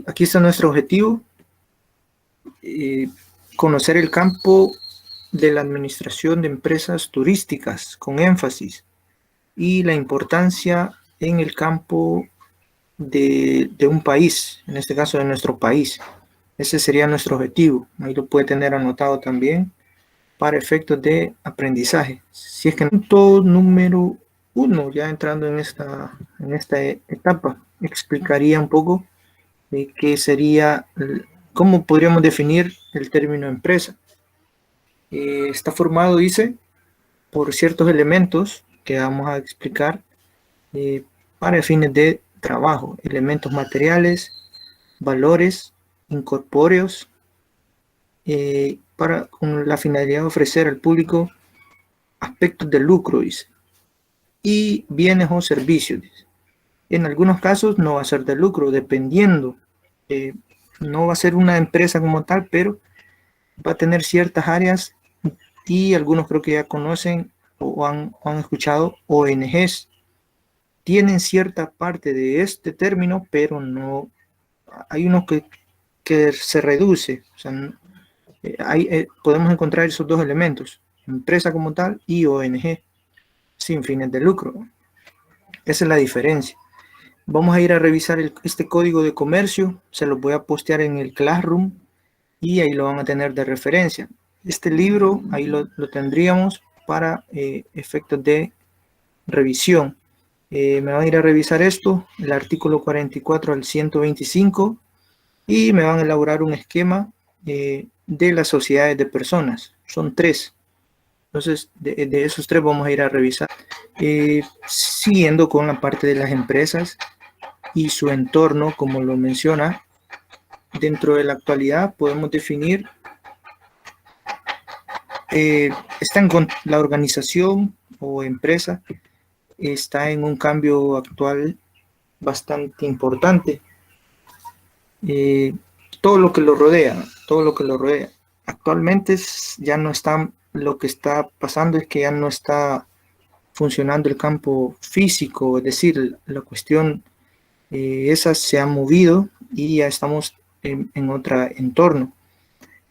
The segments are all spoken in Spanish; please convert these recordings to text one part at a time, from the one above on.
Aquí está nuestro objetivo, conocer el campo de la administración de empresas turísticas con énfasis y la importancia en el campo de un país, en este caso de nuestro país. Ese sería nuestro objetivo. Ahí lo puede tener anotado también para efectos de aprendizaje. Si es que punto número 1, ya entrando en esta etapa, explicaría un poco de qué sería, cómo podríamos definir el término empresa. Está formado, dice, por ciertos elementos que vamos a explicar para fines de trabajo, elementos materiales, valores incorpóreos, con la finalidad de ofrecer al público aspectos de lucro, dice, y bienes o servicios. Dice. En algunos casos no va a ser de lucro, dependiendo. No va a ser una empresa como tal, pero va a tener ciertas áreas y algunos creo que ya conocen o han escuchado ONGs. Tienen cierta parte de este término, pero no hay uno que se reduce. O sea, podemos encontrar esos dos elementos, empresa como tal y ONG, sin fines de lucro. Esa es la diferencia. Vamos a ir a revisar este código de comercio, se los voy a postear en el Classroom y ahí lo van a tener de referencia. Este libro ahí lo tendríamos para efectos de revisión. Me van a ir a revisar esto, el artículo 44 al 125, y me van a elaborar un esquema de las sociedades de personas. Son 3. Entonces, de esos 3 vamos a ir a revisar. Siguiendo con la parte de las empresas y su entorno, como lo menciona, dentro de la actualidad podemos definir, la organización o empresa está en un cambio actual bastante importante. Todo lo que lo rodea. Actualmente ya no está, lo que está pasando es que ya no está funcionando el campo físico, es decir, la cuestión esa se ha movido y ya estamos en otro entorno.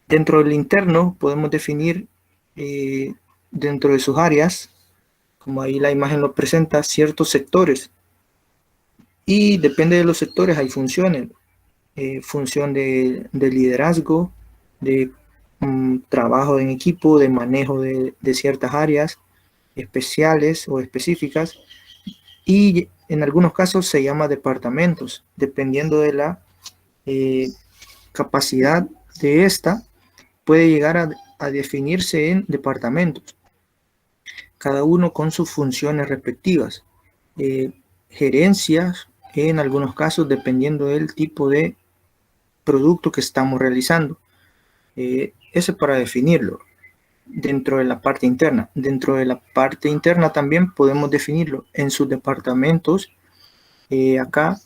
Dentro del interno podemos definir dentro de sus áreas, como ahí la imagen lo presenta, ciertos sectores. Y depende de los sectores hay funciones. Función de liderazgo, de trabajo en equipo, de manejo de ciertas áreas especiales o específicas, y en algunos casos se llama departamentos, dependiendo de la capacidad de esta, puede llegar a definirse en departamentos, cada uno con sus funciones respectivas, gerencias en algunos casos dependiendo del tipo de producto que estamos realizando. Eso es para definirlo dentro de la parte interna. Dentro de la parte interna también podemos definirlo en sus departamentos. Acá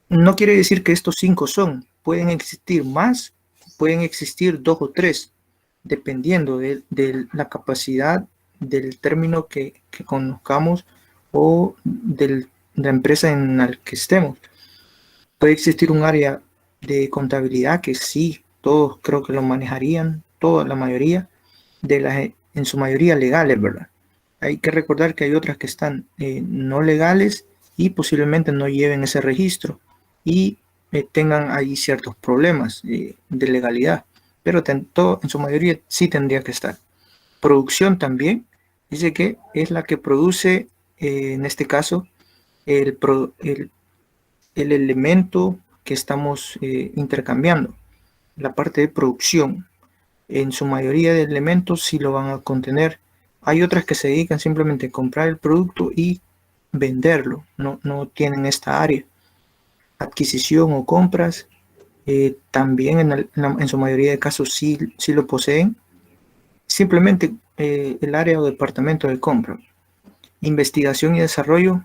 no quiere decir que estos 5 son, pueden existir más, pueden existir 2 o 3, dependiendo de la capacidad del término que conozcamos o de la empresa en la que estemos. Puede existir un área de contabilidad que sí, todos creo que lo manejarían, toda la mayoría, en su mayoría legales, ¿verdad? Hay que recordar que hay otras que están no legales y posiblemente no lleven ese registro y tengan ahí ciertos problemas de legalidad, pero en su mayoría sí tendría que estar. Producción también, dice que es la que produce, en este caso, el elemento que estamos intercambiando, la parte de producción. En su mayoría de elementos sí lo van a contener. Hay otras que se dedican simplemente a comprar el producto y venderlo, no tienen esta área. Adquisición o compras, también en su mayoría de casos sí lo poseen. Simplemente el área o departamento de compra. Investigación y desarrollo,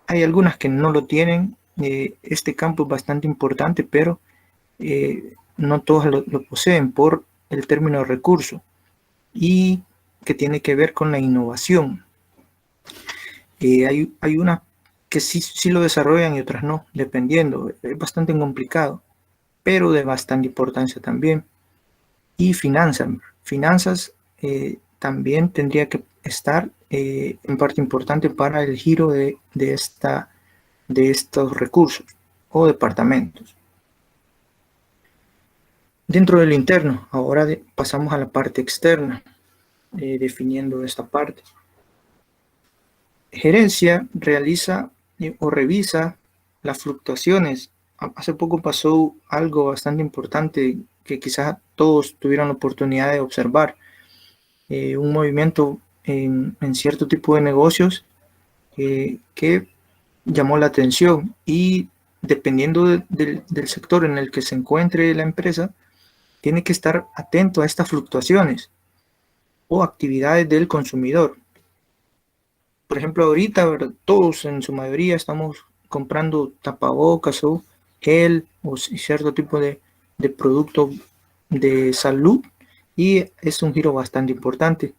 hay algunas que no lo tienen. Este campo es bastante importante, pero no todos lo poseen por el término de recurso y que tiene que ver con la innovación. Hay una que sí lo desarrollan y otras no, dependiendo. Es bastante complicado, pero de bastante importancia también. Y finanzas. Finanzas también tendría que estar en parte importante para el giro de estos recursos o departamentos. Dentro del interno, ahora pasamos a la parte externa, definiendo esta parte. Gerencia realiza o revisa las fluctuaciones. Hace poco pasó algo bastante importante que quizás todos tuvieron la oportunidad de observar. Un movimiento en cierto tipo de negocios que llamó la atención, y dependiendo del sector en el que se encuentre la empresa, tiene que estar atento a estas fluctuaciones o actividades del consumidor. Por ejemplo, ahorita, ¿verdad?, todos en su mayoría estamos comprando tapabocas o gel o cierto tipo de producto de salud, y es un giro bastante importante.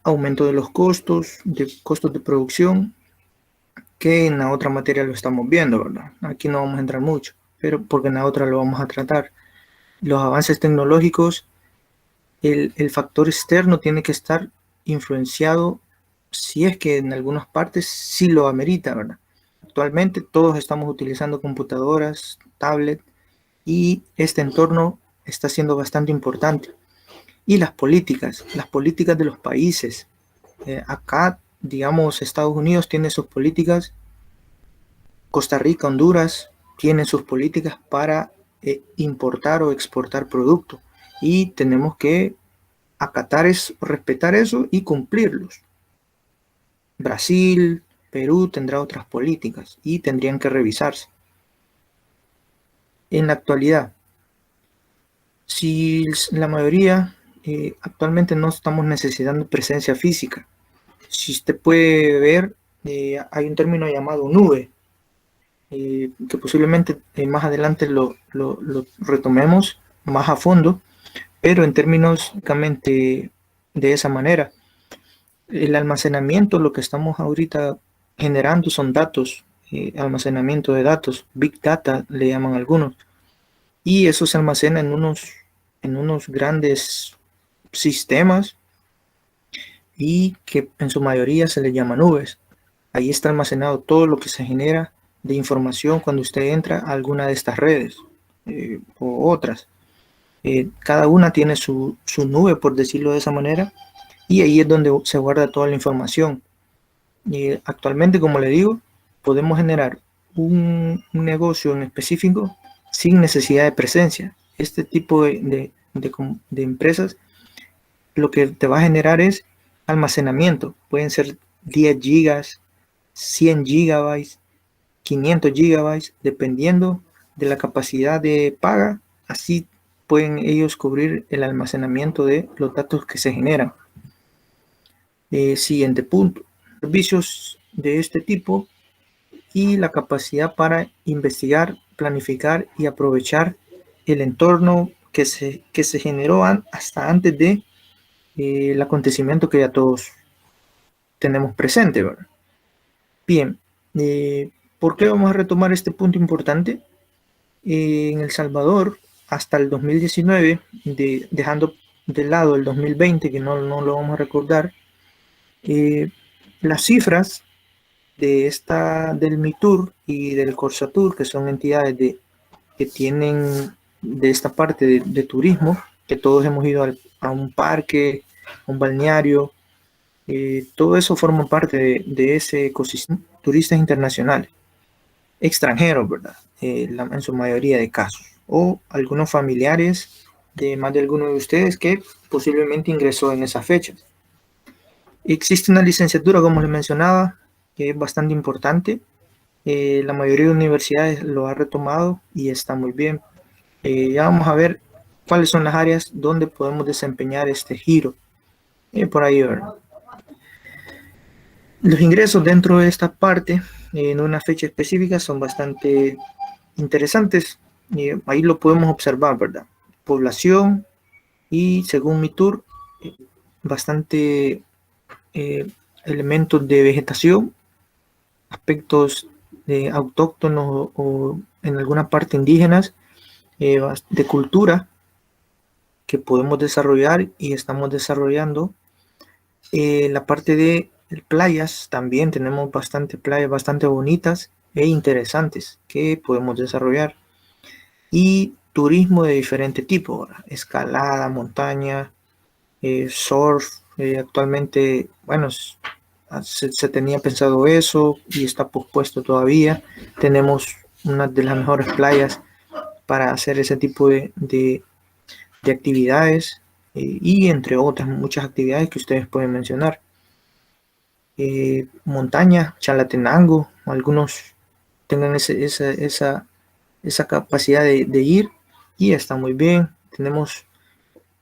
Aumento de los costos de producción, que en la otra materia lo estamos viendo, ¿verdad? Aquí no vamos a entrar mucho, pero porque en la otra lo vamos a tratar. Los avances tecnológicos, el factor externo tiene que estar influenciado, si es que en algunas partes sí lo amerita, ¿verdad? Actualmente todos estamos utilizando computadoras, tablet, y este entorno está siendo bastante importante. Y las políticas de los países. Acá, digamos, Estados Unidos tiene sus políticas, Costa Rica, Honduras tienen sus políticas para importar o exportar productos, y tenemos que acatar eso, respetar eso y cumplirlos. Brasil, Perú tendrá otras políticas y tendrían que revisarse. En la actualidad, si la mayoría actualmente no estamos necesitando presencia física, si usted puede ver, hay un término llamado nube, que posiblemente más adelante lo retomemos más a fondo, pero en términos únicamente de esa manera. El almacenamiento, lo que estamos ahorita generando son datos, almacenamiento de datos, Big Data le llaman algunos, y eso se almacena en unos grandes sistemas, y que en su mayoría se les llama nubes. Ahí está almacenado todo lo que se genera de información cuando usted entra a alguna de estas redes o otras. Cada una tiene su nube, por decirlo de esa manera, y ahí es donde se guarda toda la información. Actualmente, como le digo, podemos generar un negocio en específico sin necesidad de presencia. Este tipo de empresas lo que te va a generar es almacenamiento. Pueden ser 10 gigas, 100 gigabytes, 500 gigabytes, dependiendo de la capacidad de paga. Así pueden ellos cubrir el almacenamiento de los datos que se generan. Siguiente punto: servicios de este tipo y la capacidad para investigar, planificar y aprovechar el entorno que se generó hasta antes de el acontecimiento que ya todos tenemos presente, ¿verdad? Bien, ¿por qué vamos a retomar este punto importante? En El Salvador, hasta el 2019, dejando de lado el 2020, que no lo vamos a recordar, las cifras del MITUR y del Corsatur, que son entidades que tienen de esta parte de turismo, que todos hemos ido a un parque, a un balneario, todo eso forma parte de ese ecosistema. Turistas internacionales, extranjeros, ¿verdad? En su mayoría de casos, o algunos familiares de más de alguno de ustedes que posiblemente ingresó en esas fechas. Existe una licenciatura, como les mencionaba, que es bastante importante. La mayoría de universidades lo ha retomado y está muy bien. Ya vamos a ver cuáles son las áreas donde podemos desempeñar este giro. Por ahí, ¿verdad? Los ingresos dentro de esta parte, en una fecha específica, son bastante interesantes. Ahí lo podemos observar, ¿verdad? Población y, según MITUR, bastante elementos de vegetación aspectos autóctonos o en alguna parte indígenas, de cultura que podemos desarrollar y estamos desarrollando. La parte de playas, también tenemos bastante playas bastante bonitas e interesantes que podemos desarrollar. Y turismo de diferente tipo, ¿verdad? Escalada, montaña, surf. Actualmente, bueno, se tenía pensado eso y está pospuesto todavía. Tenemos una de las mejores playas para hacer ese tipo de actividades, y entre otras muchas actividades que ustedes pueden mencionar. Montaña, Chalatenango, algunos tengan esa capacidad de ir y está muy bien. Tenemos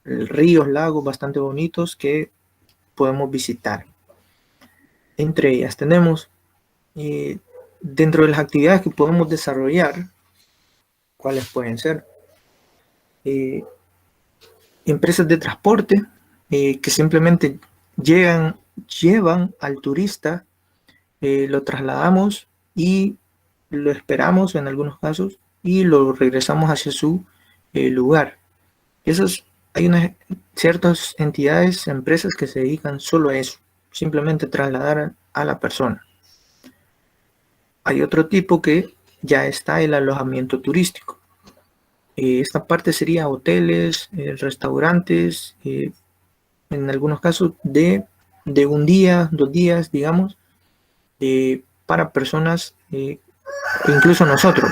ríos, lagos bastante bonitos que podemos visitar. Entre ellas tenemos, dentro de las actividades que podemos desarrollar, ¿cuáles pueden ser? Empresas de transporte, que simplemente llevan al turista, lo trasladamos y lo esperamos en algunos casos y lo regresamos hacia su lugar. Hay unas ciertas entidades, empresas que se dedican solo a eso, simplemente trasladar a la persona. Hay otro tipo que ya está el alojamiento turístico. Esta parte sería hoteles, restaurantes, en algunos casos de un día, 2 días, digamos, para personas, incluso nosotros.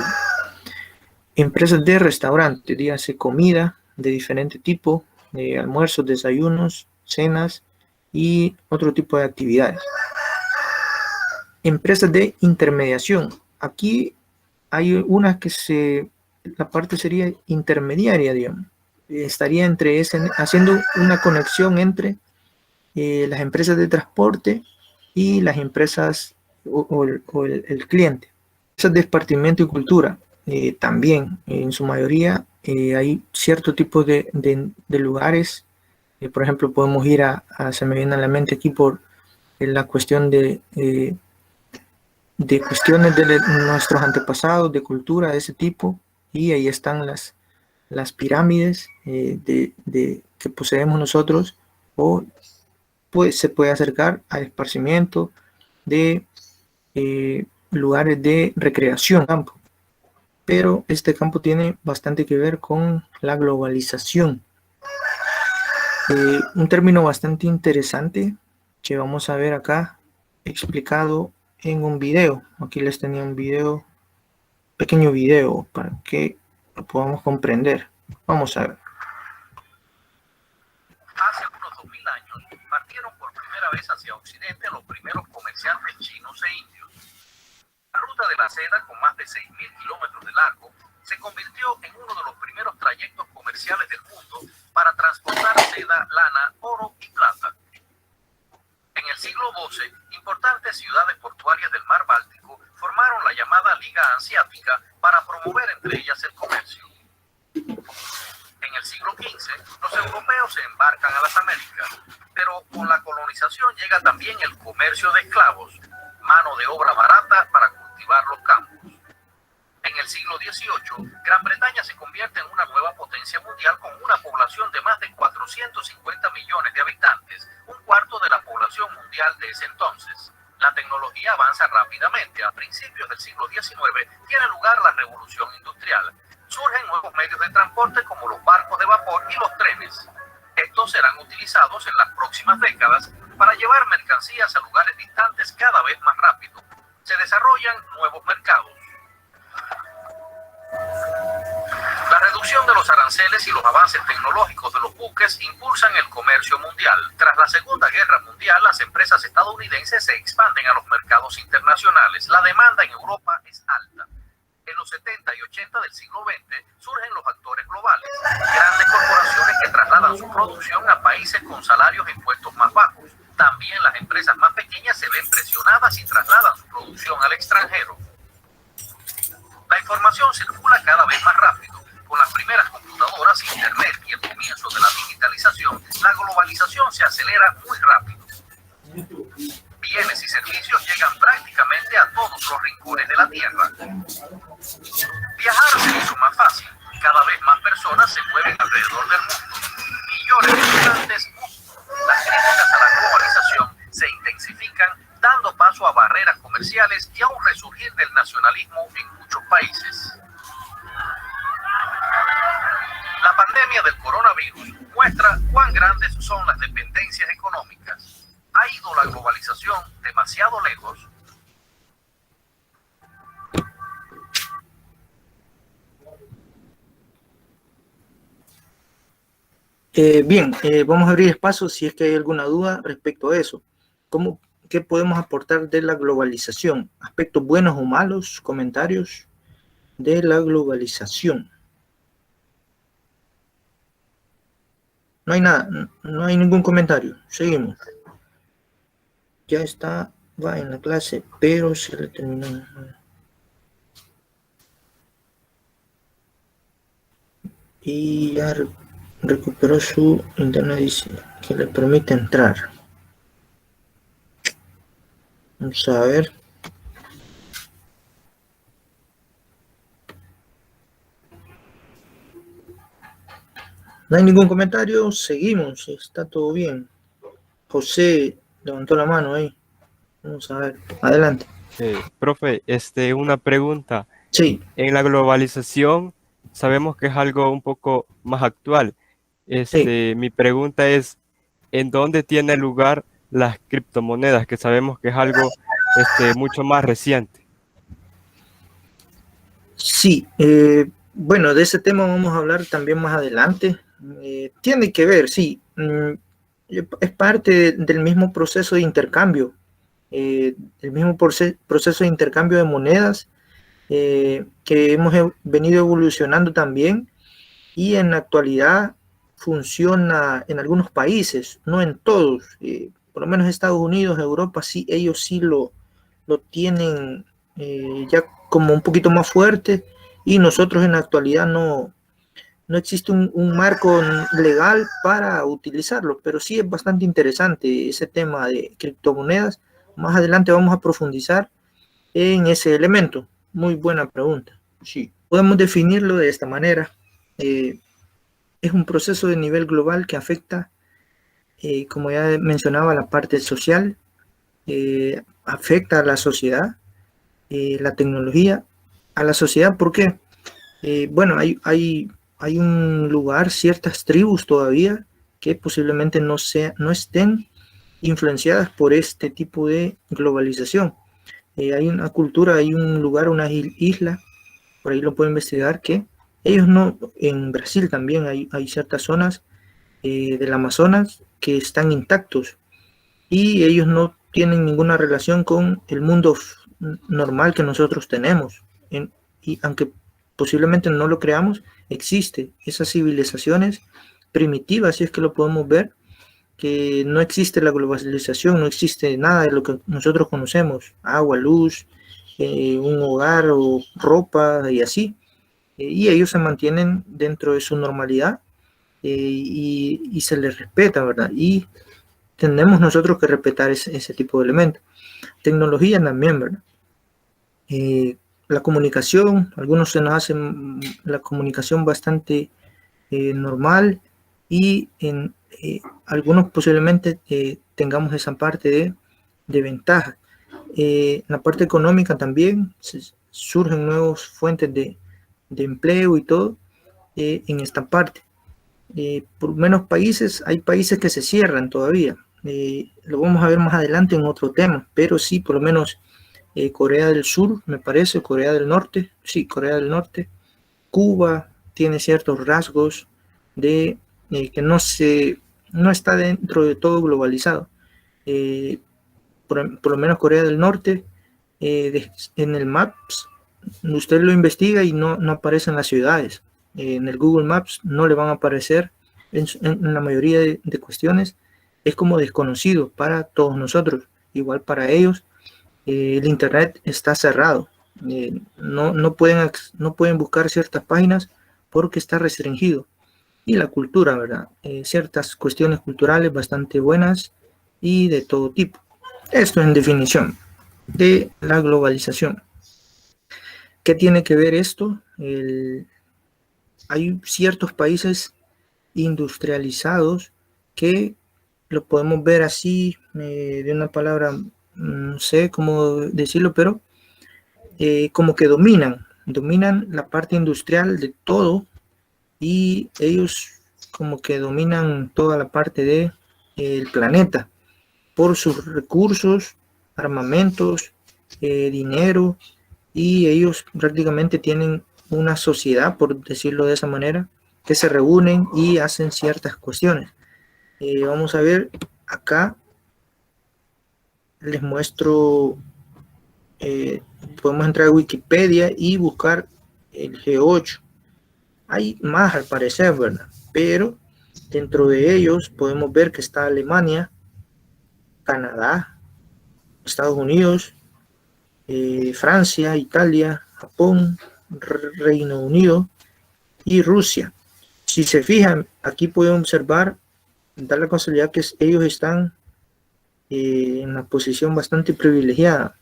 Empresas de restaurantes, dígase comida de diferente tipo, almuerzos, desayunos, cenas y otro tipo de actividades. Empresas de intermediación. Aquí hay una que la parte sería intermediaria, digamos. Estaría haciendo una conexión entre las empresas de transporte y las empresas o el cliente. Empresas de esparcimiento y cultura, también en su mayoría hay cierto tipo de lugares. Por ejemplo, podemos ir se me viene a la mente aquí por la cuestión de cuestiones de nuestros antepasados, de cultura de ese tipo, y ahí están las pirámides que poseemos nosotros, o pues se puede acercar a esparcimiento de lugares de recreación, campo. Pero este campo tiene bastante que ver con la globalización. Un término bastante interesante que vamos a ver acá explicado en un video. Aquí les tenía un pequeño video para que lo podamos comprender. Vamos a ver. Hace unos 2000 años partieron por primera vez hacia Occidente los primeros comerciantes chinos e indios. La ruta de la seda, con más de 6.000 kilómetros de largo, se convirtió en uno de los primeros trayectos comerciales del mundo para transportar seda, lana, oro y plata. En el siglo XII, importantes ciudades portuarias del mar Báltico formaron la llamada Liga Hanseática para promover entre ellas el comercio. En el siglo XV, los europeos se embarcan a las Américas, pero con la colonización llega también el comercio de esclavos, mano de obra barata para cultivar los campos. En el siglo XVIII, Gran Bretaña se convierte en una nueva potencia mundial con una población de más de 450 millones de habitantes, un cuarto de la población mundial de ese entonces. La tecnología avanza rápidamente. A principios del siglo XIX tiene lugar la revolución industrial. Surgen nuevos medios de transporte como los barcos de vapor y los trenes. Estos serán utilizados en las próximas décadas para llevar mercancías a lugares distantes cada vez más rápido. Se desarrollan nuevos mercados. La reducción de los aranceles y los avances tecnológicos de los buques impulsan el comercio mundial. Tras la Segunda Guerra Mundial, las empresas estadounidenses se expanden a los mercados internacionales. La demanda en Europa es alta. En los 70 y 80 del siglo XX surgen los actores globales, grandes corporaciones que trasladan su producción a países con salarios e impuestos más bajos. También las empresas más pequeñas se ven presionadas y trasladan su producción al extranjero. La información circula cada vez más rápido. Con las primeras computadoras, internet y el comienzo de la digitalización, la globalización se acelera muy rápido. Bienes y servicios llegan prácticamente existe a todos los rincones de la Tierra. Viajar se hizo más fácil. Cada vez más personas se mueven alrededor del mundo. Millones de visitantes. Las críticas a la globalización se intensifican, dando paso a barreras comerciales y a un resurgir del nacionalismo en muchos países. La pandemia del coronavirus muestra cuán grandes son las dependencias económicas. ¿Ha ido la globalización demasiado lejos? Vamos a abrir espacio si es que hay alguna duda respecto a eso. ¿Qué podemos aportar de la globalización? ¿Aspectos buenos o malos? Comentarios de la globalización. No hay nada, no hay ningún comentario. Seguimos. Ya va en la clase, pero se le terminó. Y ya recuperó su internet, dice que le permite entrar. Vamos a ver. No hay ningún comentario, seguimos, está todo bien. José levantó la mano ahí. Vamos a ver, adelante. Profe, una pregunta. Sí. En la globalización sabemos que es algo un poco más actual. Sí. Mi pregunta es, ¿en dónde tiene lugar las criptomonedas? Que sabemos que es algo mucho más reciente. Sí, bueno, de ese tema vamos a hablar también más adelante. Tiene que ver, sí, es parte del mismo proceso de intercambio, el mismo proceso de intercambio de monedas que hemos venido evolucionando también, y en la actualidad funciona en algunos países, no en todos, por lo menos Estados Unidos, Europa, sí, ellos sí lo tienen ya como un poquito más fuerte, y nosotros en la actualidad no existe un marco legal para utilizarlo, pero sí es bastante interesante ese tema de criptomonedas. Más adelante vamos a profundizar en ese elemento. Muy buena pregunta. Sí, podemos definirlo de esta manera. Es un proceso de nivel global que afecta, como ya mencionaba, la parte social, afecta a la sociedad, la tecnología, a la sociedad. ¿Por qué? Bueno, hay un lugar, ciertas tribus todavía que posiblemente no estén influenciadas por este tipo de globalización. Hay una cultura, hay un lugar, una isla, por ahí lo pueden investigar, que ellos no, en Brasil también hay ciertas zonas del Amazonas que están intactos, y ellos no tienen ninguna relación con el mundo normal que nosotros tenemos. Y aunque posiblemente no lo creamos, existe esas civilizaciones primitivas, si es que lo podemos ver, que no existe la globalización, no existe nada de lo que nosotros conocemos, agua, luz, un hogar o ropa y así, y ellos se mantienen dentro de su normalidad, y se les respeta, ¿verdad? Y tenemos nosotros que respetar ese tipo de elementos. Tecnología también, ¿verdad? La comunicación, algunos se nos hacen la comunicación bastante normal, y en algunos posiblemente tengamos esa parte de ventaja. La parte económica también surgen nuevas fuentes de empleo y todo en esta parte. Por menos países, hay países que se cierran todavía. Lo vamos a ver más adelante en otro tema, pero sí, por lo menos Corea del Sur, me parece, Corea del Norte, sí, Corea del Norte, Cuba tiene ciertos rasgos de que no está dentro de todo globalizado. Por lo menos Corea del Norte, en el Maps, usted lo investiga y no aparece en las ciudades. En el Google Maps no le van a aparecer en la mayoría de cuestiones. Es como desconocido para todos nosotros, igual para ellos. El internet está cerrado, no pueden buscar ciertas páginas porque está restringido. Y la cultura, ¿verdad? Ciertas cuestiones culturales bastante buenas y de todo tipo. Esto en definición. de la globalización. ¿Qué tiene que ver esto? Hay ciertos países industrializados que lo podemos ver así, de una palabra, no sé cómo decirlo, pero como que dominan la parte industrial de todo, y ellos como que dominan toda la parte de el planeta por sus recursos, armamentos, dinero, y ellos prácticamente tienen una sociedad, por decirlo de esa manera, que se reúnen y hacen ciertas cuestiones. Vamos a ver acá, les muestro, podemos entrar a Wikipedia y buscar el G8. Hay más al parecer, ¿verdad? Pero dentro de ellos podemos ver que está Alemania, Canadá, Estados Unidos, Francia, Italia, Japón, Reino Unido y Rusia. Si se fijan, aquí pueden observar, da la casualidad que ellos están en una posición bastante privilegiada.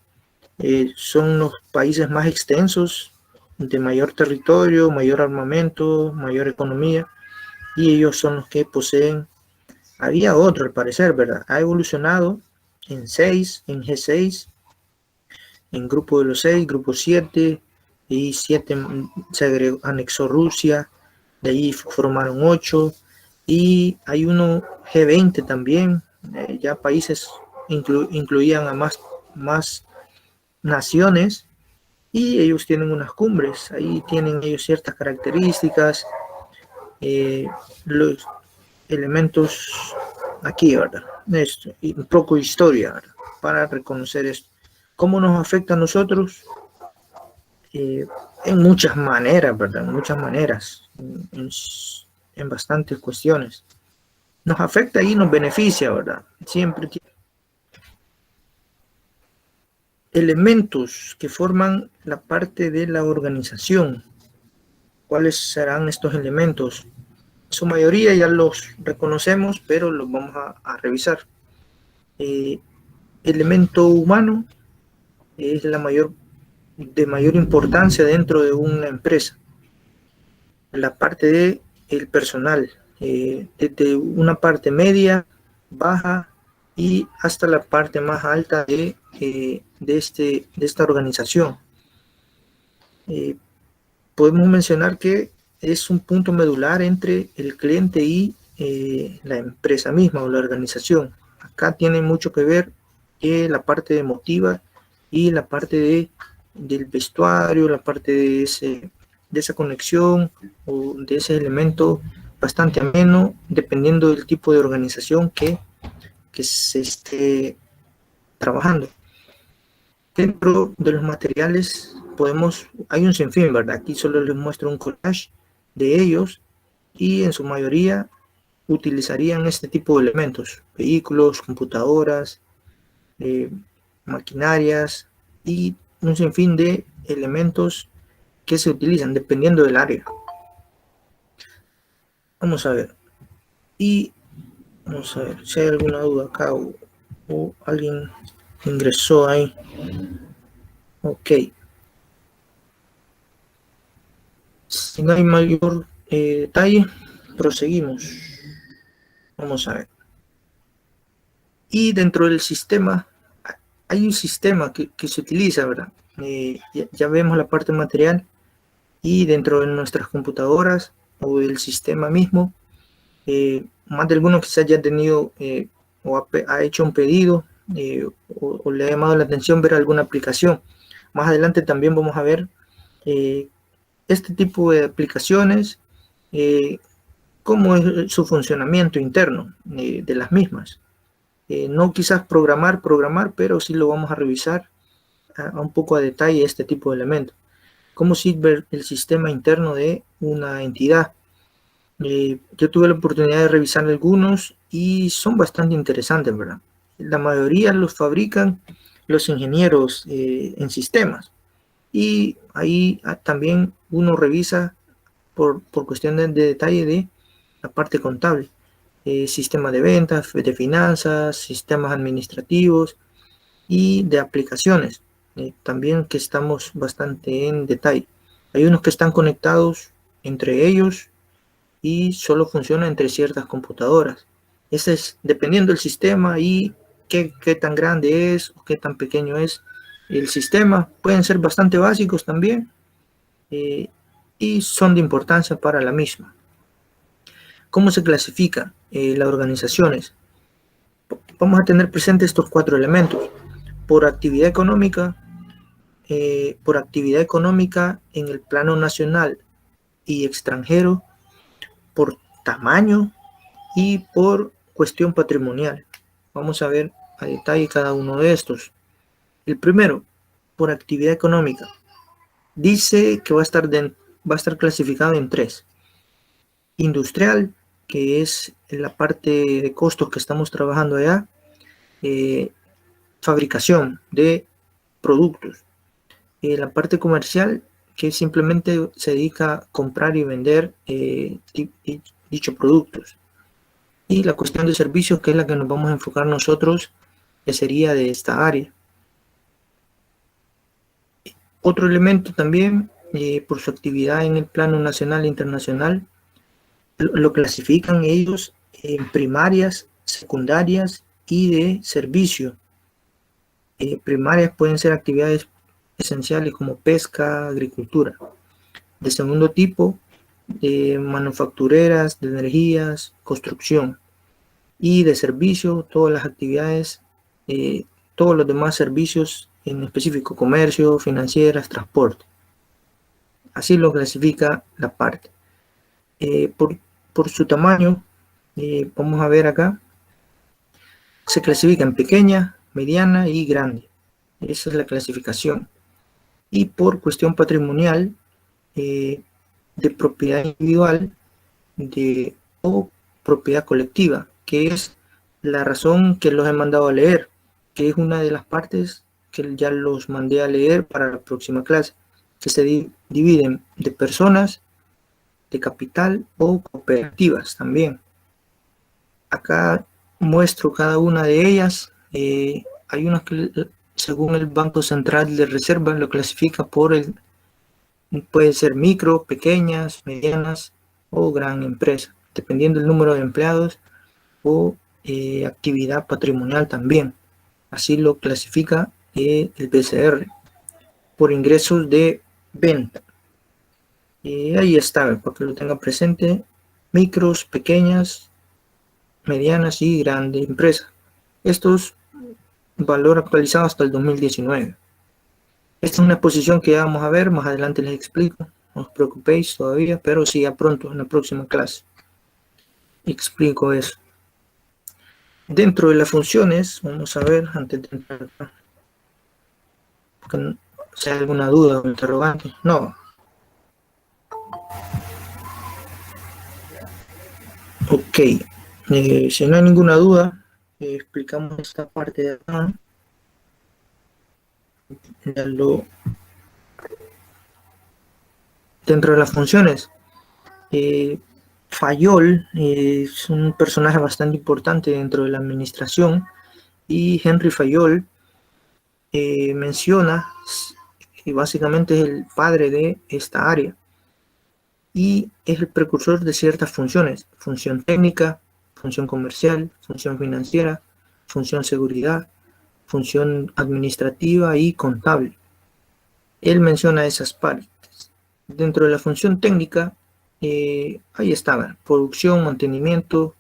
Son los países más extensos, de mayor territorio, mayor armamento, mayor economía, y ellos son los que poseen. Había otro, al parecer, ¿verdad? Ha evolucionado en 6, en G6, en grupo de los 6, grupo 7, y 7 se anexó Rusia, de ahí formaron 8, y hay uno G20 también, ya países incluían a más naciones, y ellos tienen unas cumbres, ahí tienen ellos ciertas características, los elementos aquí, ¿verdad? Esto, y un poco de historia, ¿verdad? Para reconocer esto. ¿Cómo nos afecta a nosotros? En muchas maneras, ¿verdad? En muchas maneras, en bastantes cuestiones. Nos afecta y nos beneficia, ¿verdad? Siempre tiene elementos que forman la parte de la organización. ¿Cuáles serán estos elementos? Su mayoría ya los reconocemos, pero los vamos a revisar. Elemento humano es de mayor importancia dentro de una empresa. La parte de el personal, desde una parte media, baja y hasta la parte más alta de esta organización. Podemos mencionar que es un punto medular entre el cliente y la empresa misma o la organización. Acá tiene mucho que ver la parte emotiva y la parte del vestuario, la parte de esa conexión o de ese elemento bastante ameno, dependiendo del tipo de organización que se esté trabajando. Dentro de los materiales hay un sinfín, ¿verdad? Aquí solo les muestro un collage de ellos, y en su mayoría utilizarían este tipo de elementos: vehículos, computadoras, maquinarias y un sinfín de elementos que se utilizan dependiendo del área. Vamos a ver. Y vamos a ver si hay alguna duda acá o alguien ingresó ahí. Ok. Si no hay mayor detalle, proseguimos. Vamos a ver. Y dentro del sistema, hay un sistema que se utiliza, ¿verdad? Ya vemos la parte material, y dentro de nuestras computadoras o del sistema mismo, más de alguno que se haya tenido o ha hecho un pedido o le ha llamado la atención ver alguna aplicación. Más adelante también vamos a ver este tipo de aplicaciones, cómo es su funcionamiento interno de las mismas. No quizás programar, pero sí lo vamos a revisar a un poco a detalle este tipo de elementos. Cómo sirve el sistema interno de una entidad. Yo tuve la oportunidad de revisar algunos y son bastante interesantes, ¿verdad? La mayoría los fabrican los ingenieros en sistemas, y ahí también uno revisa por cuestión de detalle de la parte contable, sistema de ventas, de finanzas, sistemas administrativos, y de aplicaciones, también que estamos bastante en detalle. Hay unos que están conectados entre ellos y solo funciona entre ciertas computadoras. Ese es dependiendo del sistema y qué tan grande es o qué tan pequeño es el sistema. Pueden ser bastante básicos también y son de importancia para la misma. ¿Cómo se clasifican las organizaciones? Vamos a tener presente estos 4 elementos. Por actividad económica en el plano nacional y extranjero, por tamaño y por cuestión patrimonial. Vamos a ver a detalle cada uno de estos. El primero, por actividad económica. Dice que va a estar clasificado en 3. Industrial, que es la parte de costos que estamos trabajando allá. Fabricación de productos. La parte comercial, que simplemente se dedica a comprar y vender dichos productos. Y la cuestión de servicios, que es la que nos vamos a enfocar nosotros, que sería de esta área. Otro elemento también, por su actividad en el plano nacional e internacional, lo clasifican ellos en primarias, secundarias y de servicio. Primarias pueden ser actividades esenciales como pesca, agricultura. De segundo tipo, manufactureras, de energías, construcción. Y de servicio, todas las actividades, todos los demás servicios, en específico comercio, financieras, transporte. Así lo clasifica la parte. Por su tamaño, vamos a ver acá, se clasifica en pequeña, mediana y grande. Esa es la clasificación. Y por cuestión patrimonial, de propiedad individual o propiedad colectiva, que es la razón que los he mandado a leer, que es una de las partes que ya los mandé a leer para la próxima clase, que se dividen de personas, de capital o cooperativas también. Acá muestro cada una de ellas. Hay unas que, según el Banco Central de Reserva, lo clasifica por puede ser micro, pequeñas, medianas o gran empresa, dependiendo del número de empleados o actividad patrimonial también. Así lo clasifica el BCR por ingresos de venta. Ahí está, para que lo tengan presente: micros, pequeñas, medianas y grandes empresas. Estos valor actualizado hasta el 2019. Esta es una exposición que vamos a ver, más adelante les explico, no os preocupéis todavía, pero sí, ya pronto en la próxima clase explico eso. Dentro de las funciones, vamos a ver, antes de entrar acá, porque si hay alguna duda o interrogante. No. Ok, si no hay ninguna duda, explicamos esta parte de acá. Dentro de las funciones, Fayol es un personaje bastante importante dentro de la administración, y Henry Fayol menciona que básicamente es el padre de esta área y es el precursor de ciertas funciones: función técnica, función comercial, función financiera, función seguridad, función administrativa y contable. Él menciona esas partes. Dentro de la función técnica, ahí está: producción, mantenimiento,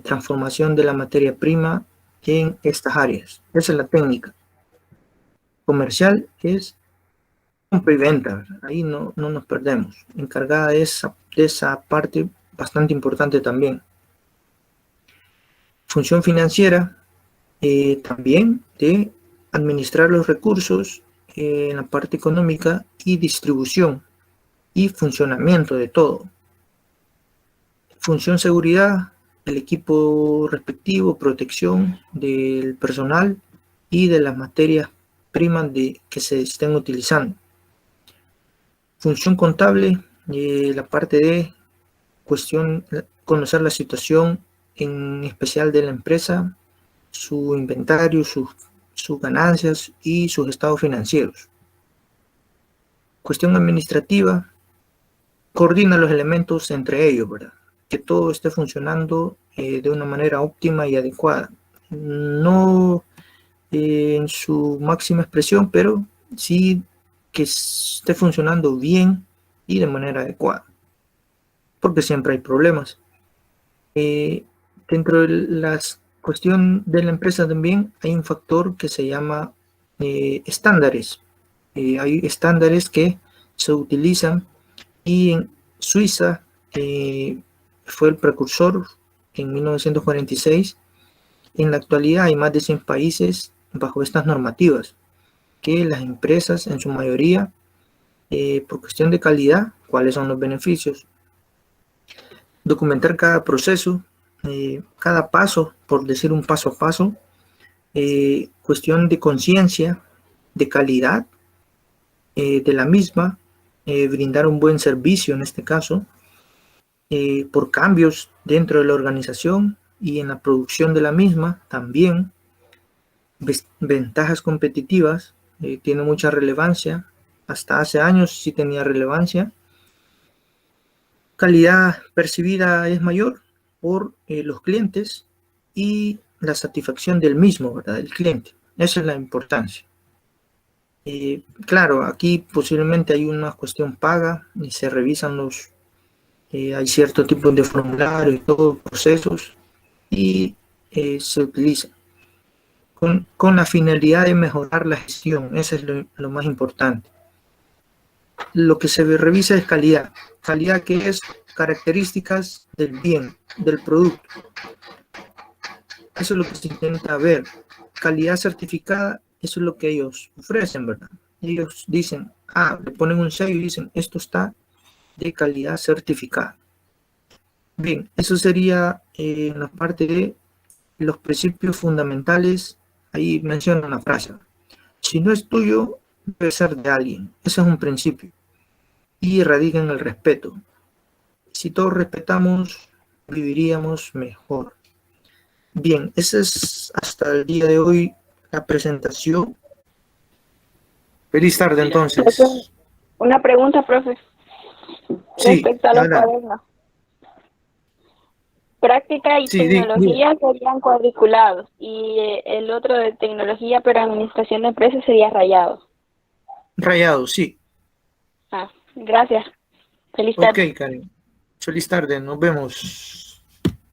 transformación de la materia prima en estas áreas. Esa es la técnica. Comercial es compra y venta, ahí no nos perdemos. Encargada de esa parte bastante importante también. Función financiera, también de administrar los recursos en la parte económica y distribución y funcionamiento de todo. Función seguridad, el equipo respectivo, protección del personal y de las materias primas que se estén utilizando. Función contable, la parte de conocer la situación en especial de la empresa, su inventario, sus sus ganancias y sus estados financieros. Cuestión administrativa, coordina los elementos entre ellos, ¿verdad? Que todo esté funcionando de una manera óptima y adecuada. No en su máxima expresión, pero sí que esté funcionando bien y de manera adecuada, porque siempre hay problemas. Dentro de la cuestión de la empresa también hay un factor que se llama estándares. Hay estándares que se utilizan y en Suiza fue el precursor en 1946. En la actualidad hay más de 100 países bajo estas normativas que las empresas en su mayoría, por cuestión de calidad, cuáles son los beneficios, documentar cada proceso, cada paso, por decir un paso a paso, cuestión de conciencia, de calidad de la misma, brindar un buen servicio en este caso, por cambios dentro de la organización y en la producción de la misma también, ventajas competitivas, tiene mucha relevancia, hasta hace años sí tenía relevancia. Calidad percibida es mayor por los clientes y la satisfacción del mismo, ¿verdad? Del cliente. Esa es la importancia. Claro, aquí posiblemente hay una cuestión paga y se revisan los, hay cierto tipo de formulario y todos procesos y se utilizan con la finalidad de mejorar la gestión. Eso es lo más importante. Lo que se revisa es calidad. Calidad que es características del bien, del producto. Eso es lo que se intenta ver. Calidad certificada, eso es lo que ellos ofrecen, ¿verdad? Ellos dicen, le ponen un sello y dicen, esto está de calidad certificada. Bien, eso sería la parte de los principios fundamentales. Ahí menciona una frase. Si no es tuyo, debe ser de alguien. Ese es un principio. Y radica en el respeto. Si todos respetamos, viviríamos mejor. Bien, esa es hasta el día de hoy la presentación. Feliz tarde, entonces. Una pregunta, profe. Sí, respecto a los cuadernos. Práctica y tecnología serían cuadriculados y el otro de tecnología pero administración de empresas sería rayado. Rayado, sí. Gracias. Feliz tarde. Ok, Karen. Feliz tarde, nos vemos.